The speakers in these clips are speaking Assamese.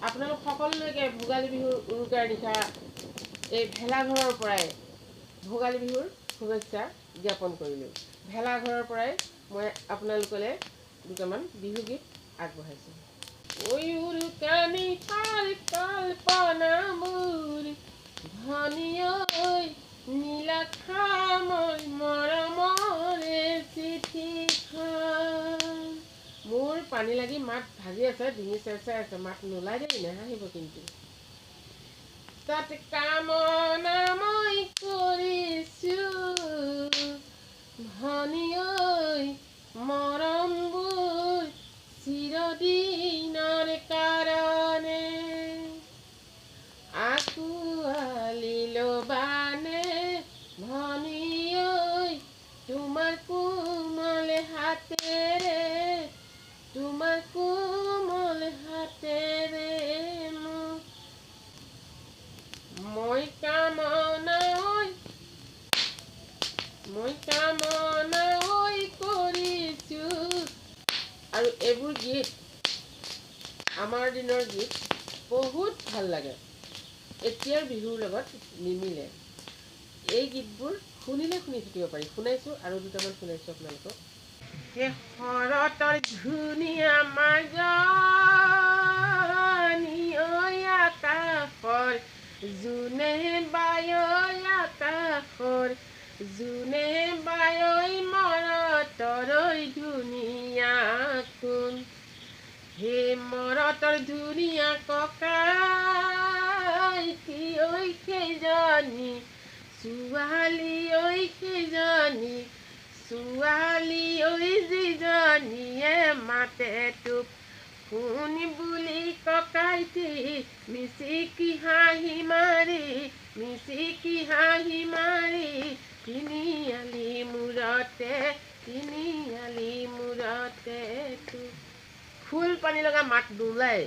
আপোনালোক সকলোলৈকে ভোগালী বিহুৰ উৰুকাৰ নিশা এই ভেলাঘৰৰ পৰাই ভোগালী বিহুৰ শুভেচ্ছা জ্ঞাপন কৰিলোঁ। ভেলাঘৰৰ পৰাই মই আপোনালোকলৈ দুটামান বিহুগীত আগবঢ়াইছোঁ। ঐ উৰুকা নিশাৰ কল্পনাবোৰ ধনী ঐ নীলাখামৰ মৰমৰে চিঠিখন। মোৰ পানী লাগি মাত ভাজি আছে, ডিঙি চেৰচাই আছে, মাত নোলাই দেই, নেহাঁহিব কিন্তু। তাত কামনা মই কৰিছোঁ ধনী ঐ মৰমবোৰ চিৰদিনৰ কাৰণে, আঁকোৱালি ল'বানে ধনী ঐ তোমাৰ কোমল হাতেৰে, তোমাৰ কোমল হাতেৰে মোক। মই কামনা কৰিছোঁ। আৰু এইবোৰ গীত আমাৰ দিনৰ গীত, বহুত ভাল লাগে, এতিয়াৰ বিহুৰ লগত নিমিলে। এই গীতবোৰ শুনিলে শুনি থাকিব পাৰি। শুনাইছোঁ আৰু দুটামান শুনাইছোঁ আপোনালোকক। সেই শৰতৰ ধুনীয়া মাজনী ঐ আকাশৰ জোনে বায়, আকাশৰ জোনে বায় মৰতৰ ধুনীয়া কোন। সেই মৰতৰ ধুনীয়া ককাইটি ঐ সেইজনী ছোৱালী, ঐ সেইজনী ছোৱালী ঐ যিজনীয়ে মাতে তোক শুনি বুলি ককাইটি মিচিকি হাঁহি মাৰি, মিচিকি হাঁহি মাৰি তিনিআলি মূৰতে, তিনিআলি মূৰতে তোক। ফুল পানী লগা মাত নোলায়,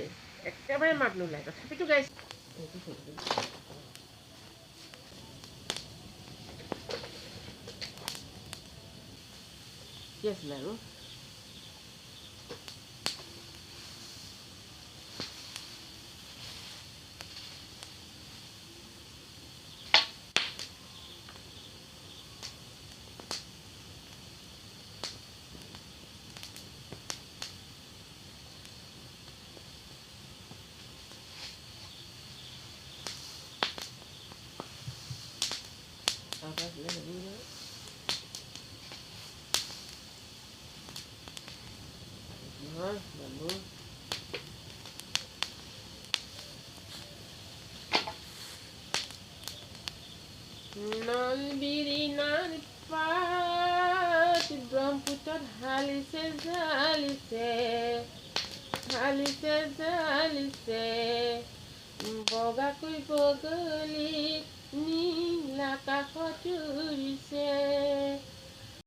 একেবাৰে মাত নোলায়, তথাপিতো গাইছে। কি আছিলে আৰু নলবিৰি নাৰ পাত ব্ৰহ্মপুত্ৰত হালিছে জালিছে, হালিছে জালিছে, বগাকৈ বগলী নীল আকাশত উৰিছে।